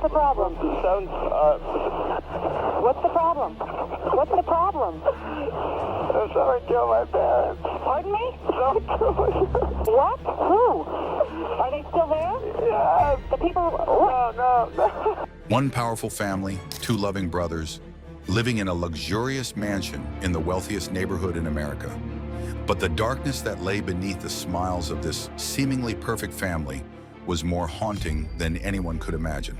the problem? Sounds, What's the problem? What's the problem? someone killed my parents. Pardon me? Someone killed my parents. What? Who? Are they still there? Yes. The people... No. One powerful family, two loving brothers, living in a luxurious mansion in the wealthiest neighborhood in America. But the darkness that lay beneath the smiles of this seemingly perfect family was more haunting than anyone could imagine.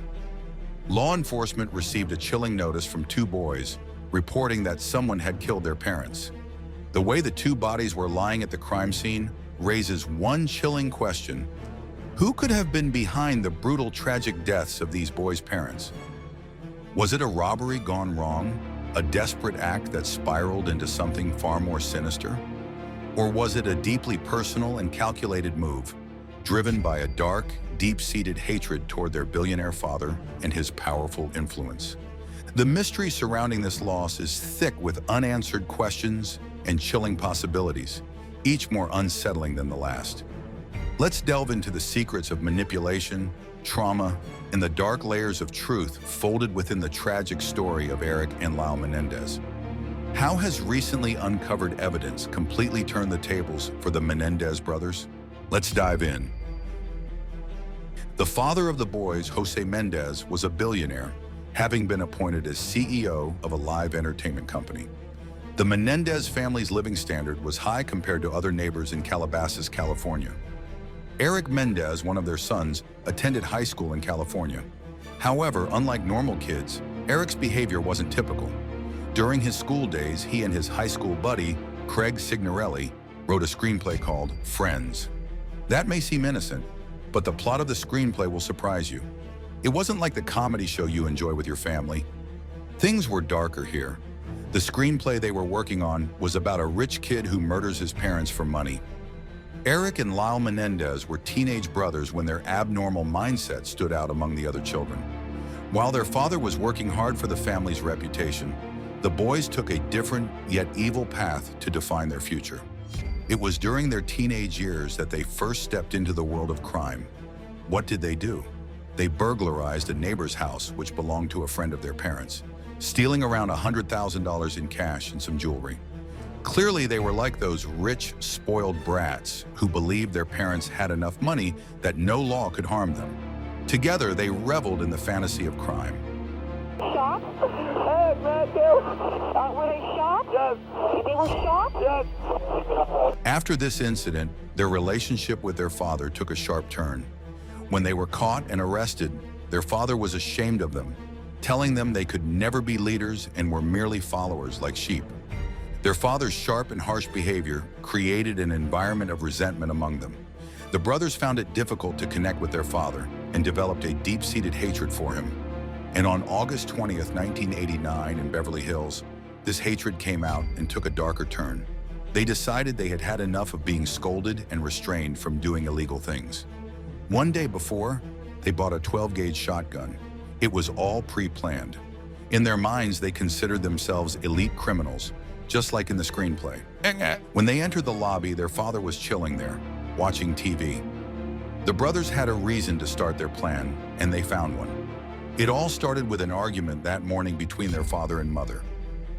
Law enforcement received a chilling notice from two boys reporting that someone had killed their parents. The way the two bodies were lying at the crime scene raises one chilling question. Who could have been behind the brutal, tragic deaths of these boys' parents? Was it a robbery gone wrong, a desperate act that spiraled into something far more sinister? Or was it a deeply personal and calculated move, driven by a dark, deep-seated hatred toward their billionaire father and his powerful influence? The mystery surrounding this loss is thick with unanswered questions and chilling possibilities, each more unsettling than the last. Let's delve into the secrets of manipulation, trauma, and the dark layers of truth folded within the tragic story of Erik and Lyle Menendez. How has recently uncovered evidence completely turned the tables for the Menendez brothers? Let's dive in. The father of the boys, Jose Mendez, was a billionaire, having been appointed as CEO of a live entertainment company. The Menendez family's living standard was high compared to other neighbors in Calabasas, California. Erik Mendez, one of their sons, attended high school in California. However, unlike normal kids, Erik's behavior wasn't typical. During his school days, he and his high school buddy, Craig Signorelli, wrote a screenplay called Friends. That may seem innocent, but the plot of the screenplay will surprise you. It wasn't like the comedy show you enjoy with your family. Things were darker here. The screenplay they were working on was about a rich kid who murders his parents for money. Erik and Lyle Menendez were teenage brothers when their abnormal mindset stood out among the other children. While their father was working hard for the family's reputation, the boys took a different yet evil path to define their future. It was during their teenage years that they first stepped into the world of crime. What did they do? They burglarized a neighbor's house which belonged to a friend of their parents, stealing around $100,000 in cash and some jewelry. Clearly, they were like those rich, spoiled brats who believed their parents had enough money that no law could harm them. Together, they reveled in the fantasy of crime. Shot? Hey, man, Were they shot? Yes. They were shot? Yes. After this incident, their relationship with their father took a sharp turn. When they were caught and arrested, their father was ashamed of them, telling them they could never be leaders and were merely followers like sheep. Their father's sharp and harsh behavior created an environment of resentment among them. The brothers found it difficult to connect with their father and developed a deep-seated hatred for him. And on August 20th, 1989 in Beverly Hills, this hatred came out and took a darker turn. They decided they had had enough of being scolded and restrained from doing illegal things. One day before, they bought a 12-gauge shotgun. It was all pre-planned. In their minds, they considered themselves elite criminals, just like in the screenplay. When they entered the lobby, their father was chilling there, watching TV. The brothers had a reason to start their plan, and they found one. It all started with an argument that morning between their father and mother.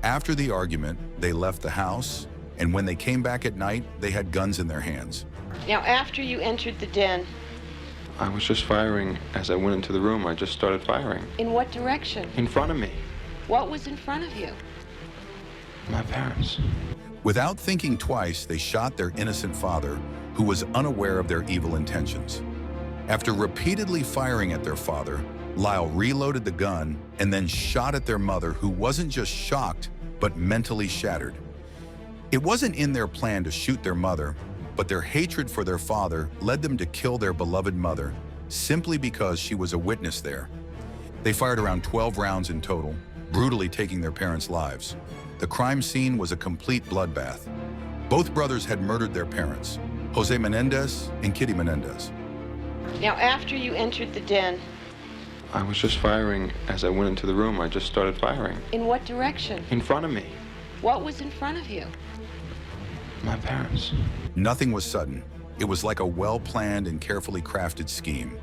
After the argument, they left the house, and when they came back at night, they had guns in their hands. Now, after you entered the den, I was just firing. As I went into the room, I just started firing. in what direction? In front of me. What was in front of you? My parents. Without thinking twice, they shot their innocent father, who was unaware of their evil intentions. After repeatedly firing at their father, Lyle reloaded the gun and then shot at their mother, who wasn't just shocked, but mentally shattered. It wasn't in their plan to shoot their mother, but their hatred for their father led them to kill their beloved mother simply because she was a witness there. They fired around 12 rounds in total, brutally taking their parents' lives. The crime scene was a complete bloodbath. Both brothers had murdered their parents, Jose Menendez and Kitty Menendez. Now, after you entered the den, I was just firing. As I went into the room, I just started firing. in what direction? In front of me. What was in front of you? My parents. Nothing was sudden. It was like a well-planned and carefully crafted scheme.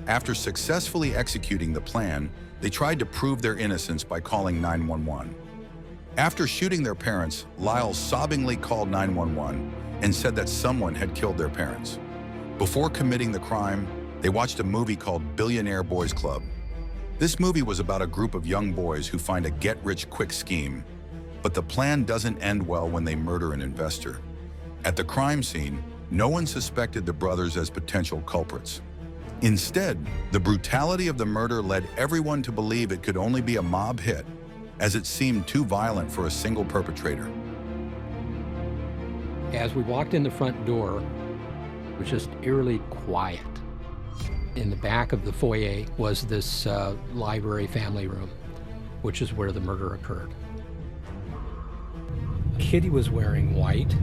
After successfully executing the plan, they tried to prove their innocence by calling 911. After shooting their parents, Lyle sobbingly called 911 and said that someone had killed their parents. Before committing the crime, they watched a movie called Billionaire Boys Club. This movie was about a group of young boys who find a get-rich-quick scheme, but the plan doesn't end well when they murder an investor. At the crime scene, no one suspected the brothers as potential culprits. Instead, the brutality of the murder led everyone to believe it could only be a mob hit, as it seemed too violent for a single perpetrator. As we walked in the front door, it was just eerily quiet. In the back of the foyer was this library family room, which is where the murder occurred. Kitty was wearing white.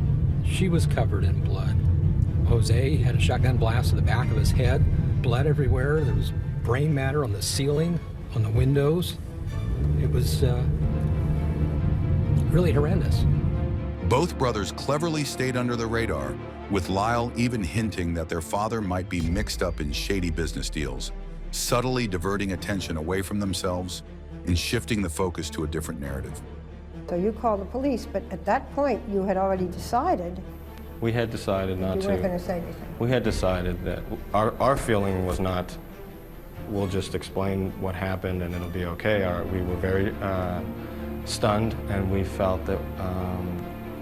She was covered in blood. Jose had a shotgun blast to the back of his head, blood everywhere. There was brain matter on the ceiling, on the windows. It was really horrendous. Both brothers cleverly stayed under the radar, with Lyle even hinting that their father might be mixed up in shady business deals, subtly diverting attention away from themselves and shifting the focus to a different narrative. So you called the police, but at that point you had already decided. We had decided not to. You weren't going to say anything. We had decided that our feeling was not, we'll just explain what happened and it'll be okay. We were very stunned, and we felt that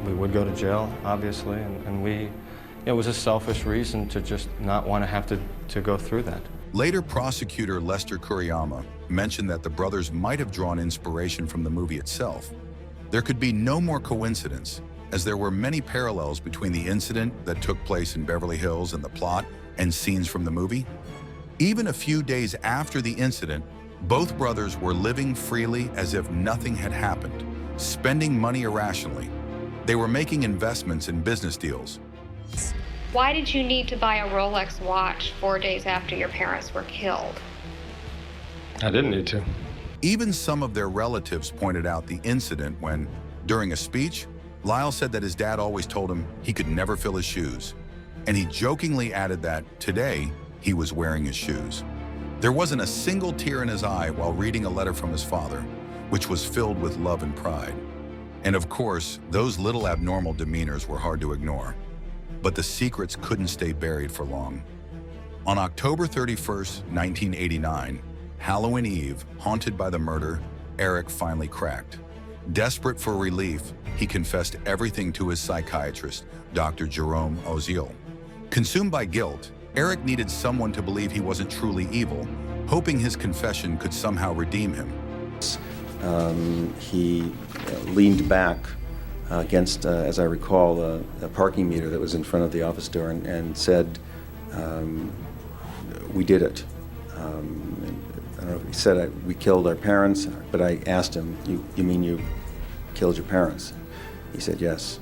we would go to jail, obviously, and it was a selfish reason to just not want to have to go through that. Later, prosecutor Lester Kuriyama mentioned that the brothers might have drawn inspiration from the movie itself. There could be no more coincidence, as there were many parallels between the incident that took place in Beverly Hills and the plot and scenes from the movie. Even a few days after the incident, both brothers were living freely as if nothing had happened, spending money irrationally. They were making investments in business deals. Why did you need to buy a Rolex watch 4 days after your parents were killed? I didn't need to. Even some of their relatives pointed out the incident when, during a speech, Lyle said that his dad always told him he could never fill his shoes. And he jokingly added that today he was wearing his shoes. There wasn't a single tear in his eye while reading a letter from his father, which was filled with love and pride. And of course, those little abnormal demeanors were hard to ignore. But the secrets couldn't stay buried for long. On October 31st, 1989, Halloween Eve, haunted by the murder, Erik finally cracked. Desperate for relief, he confessed everything to his psychiatrist, Dr. Jerome Oziel. Consumed by guilt, Erik needed someone to believe he wasn't truly evil, hoping his confession could somehow redeem him. He leaned back against, as I recall, a parking meter that was in front of the office door and said, "We did it." I don't know if he said we killed our parents, but I asked him, you mean you killed your parents? He said yes.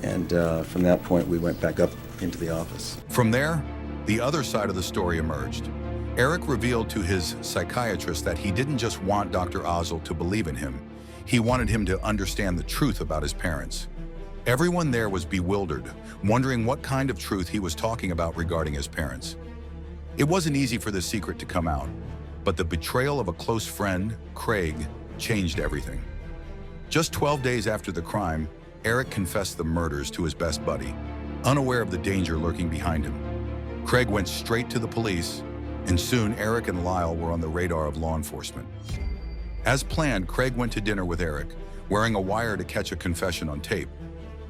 And from that point, we went back up into the office. From there, the other side of the story emerged. Erik revealed to his psychiatrist that he didn't just want Dr. Oziel to believe in him. He wanted him to understand the truth about his parents. Everyone there was bewildered, wondering what kind of truth he was talking about regarding his parents. It wasn't easy for the secret to come out, but the betrayal of a close friend, Craig, changed everything. Just 12 days after the crime, Erik confessed the murders to his best buddy, unaware of the danger lurking behind him. Craig went straight to the police, and soon Erik and Lyle were on the radar of law enforcement. As planned, Craig went to dinner with Erik, wearing a wire to catch a confession on tape.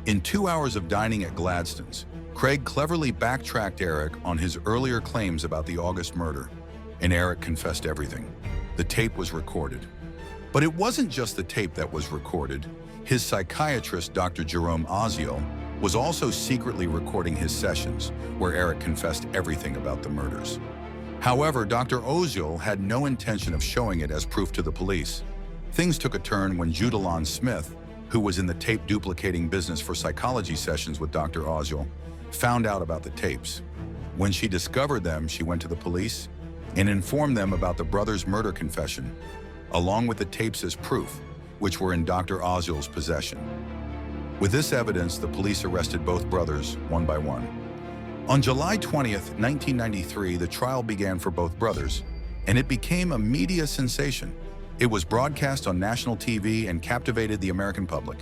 In 2 hours of dining at Gladstone's, Craig cleverly backtracked Erik on his earlier claims about the August murder, and Erik confessed everything. The tape was recorded. But it wasn't just the tape that was recorded. His psychiatrist, Dr. Jerome Oziel, was also secretly recording his sessions, where Erik confessed everything about the murders. However, Dr. Oziel had no intention of showing it as proof to the police. Things took a turn when Judalon Smith, who was in the tape duplicating business for psychology sessions with Dr. Oziel, found out about the tapes. When she discovered them, she went to the police and informed them about the brothers' murder confession, along with the tapes as proof, which were in Dr. Oziel's possession. With this evidence, the police arrested both brothers one by one. On July 20th, 1993, the trial began for both brothers, and it became a media sensation. It was broadcast on national TV and captivated the American public.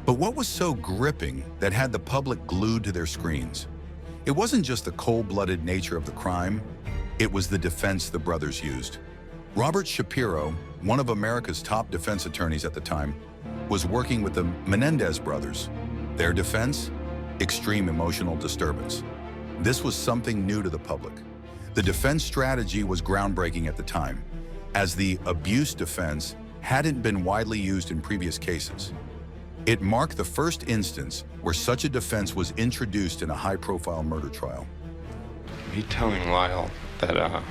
But what was so gripping that had the public glued to their screens? It wasn't just the cold-blooded nature of the crime, it was the defense the brothers used. Robert Shapiro, one of America's top defense attorneys at the time, was working with the Menendez brothers. Their defense? Extreme emotional disturbance. This was something new to the public. The defense strategy was groundbreaking at the time, as the abuse defense hadn't been widely used in previous cases. It marked the first instance where such a defense was introduced in a high-profile murder trial. Me telling Lyle that,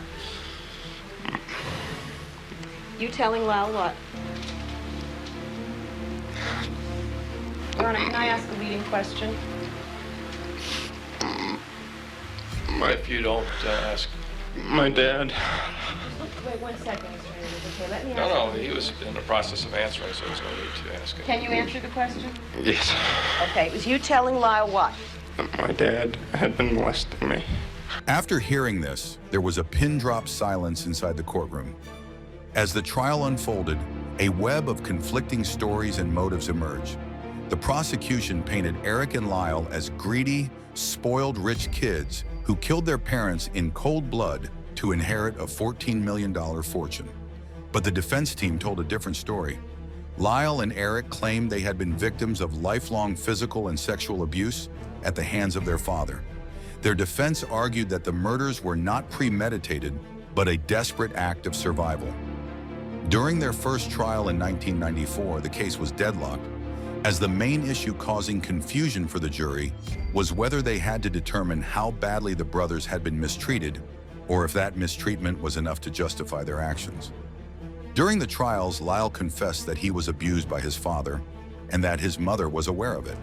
You telling Lyle what? Your Honor, can I ask a leading question? If you don't ask my dad. Wait 1 second, Mr. Menendez. Okay, let me ask. No, he was in the process of answering, so there's no need to ask it. Can you answer the question? Yes. Okay, it was you telling Lyle what? My dad had been molesting me. After hearing this, there was a pin-drop silence inside the courtroom. As the trial unfolded, a web of conflicting stories and motives emerged. The prosecution painted Erik and Lyle as greedy, spoiled rich kids who killed their parents in cold blood to inherit a $14 million fortune. But the defense team told a different story. Lyle and Erik claimed they had been victims of lifelong physical and sexual abuse at the hands of their father. Their defense argued that the murders were not premeditated, but a desperate act of survival. During their first trial in 1994, the case was deadlocked, as the main issue causing confusion for the jury was whether they had to determine how badly the brothers had been mistreated, or if that mistreatment was enough to justify their actions. During the trials, Lyle confessed that he was abused by his father and that his mother was aware of it.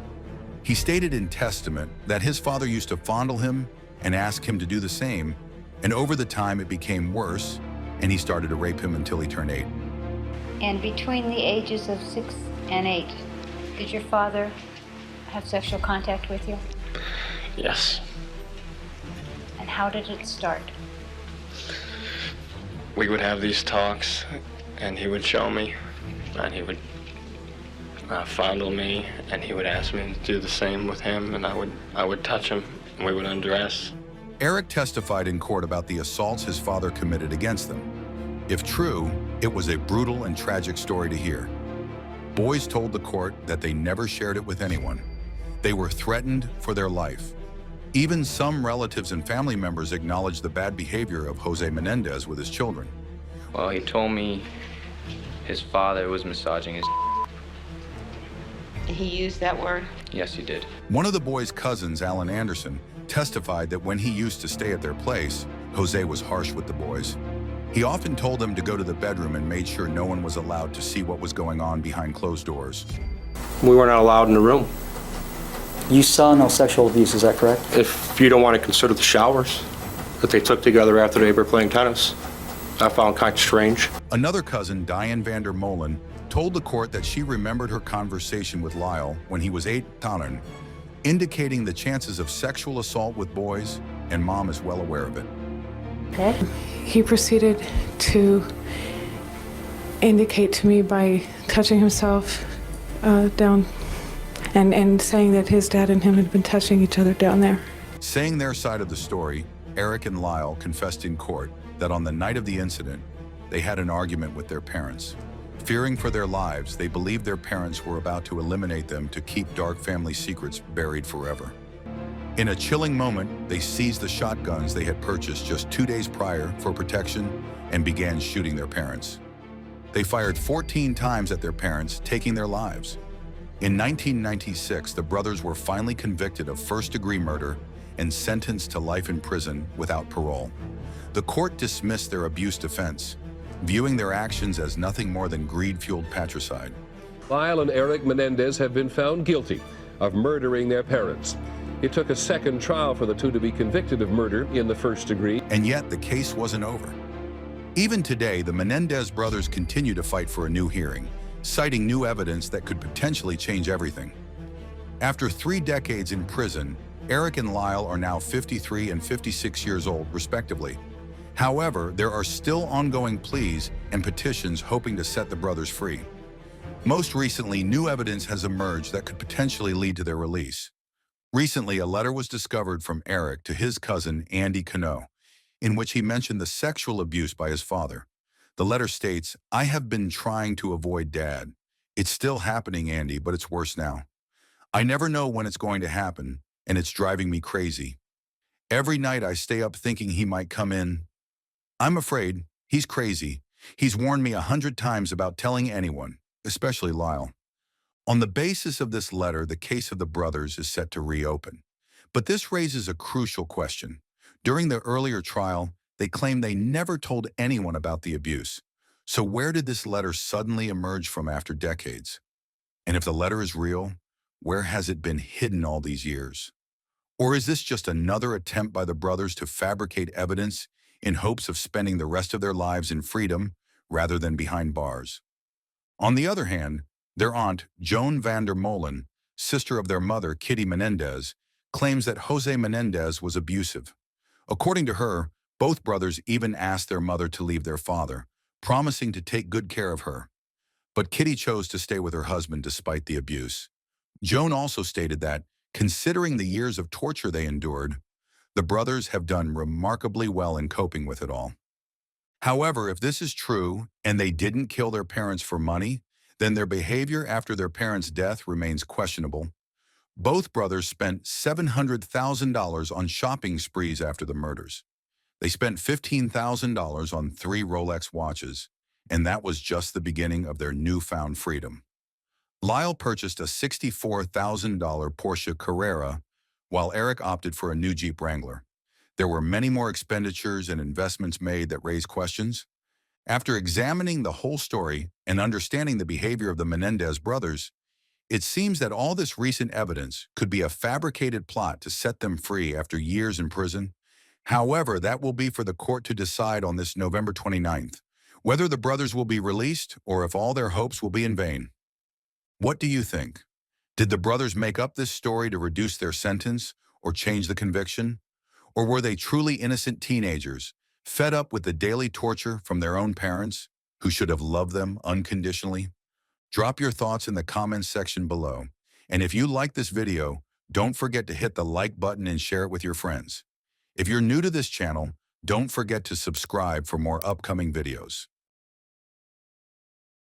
He stated in testament that his father used to fondle him and ask him to do the same, and over the time it became worse, and he started to rape him until he turned 8. And between the ages of 6 and 8, did your father have sexual contact with you? Yes. And how did it start? We would have these talks, and he would show me, and he would fondle me, and he would ask me to do the same with him, and I would touch him, and we would undress. Erik testified in court about the assaults his father committed against them. If true, it was a brutal and tragic story to hear. Boys told the court that they never shared it with anyone. They were threatened for their life. Even some relatives and family members acknowledged the bad behavior of Jose Menendez with his children. Well, he told me his father was massaging his. He used that word? Yes, he did. One of the boys' cousins, Alan Anderson, testified that when he used to stay at their place, Jose was harsh with the boys. He often told them to go to the bedroom and made sure no one was allowed to see what was going on behind closed doors. We were not allowed in the room. You saw no sexual abuse, is that correct? If you don't want to consider the showers that they took together after they were playing tennis, I found kind of strange. Another cousin, Diane Vander Molen, told the court that she remembered her conversation with Lyle when he was 8, indicating the chances of sexual assault with boys, and Mom is well aware of it. Okay. He proceeded to indicate to me by touching himself down and saying that his dad and him had been touching each other down there. Saying their side of the story, Erik and Lyle confessed in court that on the night of the incident, they had an argument with their parents. Fearing for their lives, they believed their parents were about to eliminate them to keep dark family secrets buried forever. In a chilling moment, they seized the shotguns they had purchased just 2 days prior for protection and began shooting their parents. They fired 14 times at their parents, taking their lives. In 1996, the brothers were finally convicted of first-degree murder and sentenced to life in prison without parole. The court dismissed their abuse defense, viewing their actions as nothing more than greed-fueled patricide. Lyle and Erik Menendez have been found guilty of murdering their parents. It took a second trial for the two to be convicted of murder in the first degree. And yet the case wasn't over. Even today, the Menendez brothers continue to fight for a new hearing, citing new evidence that could potentially change everything. After 3 decades in prison, Erik and Lyle are now 53 and 56 years old, respectively. However, there are still ongoing pleas and petitions hoping to set the brothers free. Most recently, new evidence has emerged that could potentially lead to their release. Recently, a letter was discovered from Erik to his cousin, Andy Cano, in which he mentioned the sexual abuse by his father. The letter states, "I have been trying to avoid Dad. It's still happening, Andy, but it's worse now. I never know when it's going to happen, and it's driving me crazy. Every night I stay up thinking he might come in. I'm afraid. He's crazy. He's warned me 100 times about telling anyone, especially Lyle." On the basis of this letter, the case of the brothers is set to reopen. But this raises a crucial question. During the earlier trial, they claimed they never told anyone about the abuse. So where did this letter suddenly emerge from after decades? And if the letter is real, where has it been hidden all these years? Or is this just another attempt by the brothers to fabricate evidence in hopes of spending the rest of their lives in freedom rather than behind bars? On the other hand, their aunt, Joan van der Molen, sister of their mother, Kitty Menendez, claims that Jose Menendez was abusive. According to her, both brothers even asked their mother to leave their father, promising to take good care of her. But Kitty chose to stay with her husband despite the abuse. Joan also stated that, considering the years of torture they endured, the brothers have done remarkably well in coping with it all. However, if this is true and they didn't kill their parents for money, then their behavior after their parents' death remains questionable. Both brothers spent $700,000 on shopping sprees after the murders. They spent $15,000 on 3 Rolex watches, and that was just the beginning of their newfound freedom. Lyle purchased a $64,000 Porsche Carrera, while Erik opted for a new Jeep Wrangler. There were many more expenditures and investments made that raise questions. After examining the whole story and understanding the behavior of the Menendez brothers, it seems that all this recent evidence could be a fabricated plot to set them free after years in prison. However, that will be for the court to decide on this November 29th, whether the brothers will be released or if all their hopes will be in vain. What do you think? Did the brothers make up this story to reduce their sentence or change the conviction? Or were they truly innocent teenagers, fed up with the daily torture from their own parents, who should have loved them unconditionally? Drop your thoughts in the comments section below. And if you like this video, don't forget to hit the like button and share it with your friends. If you're new to this channel, don't forget to subscribe for more upcoming videos.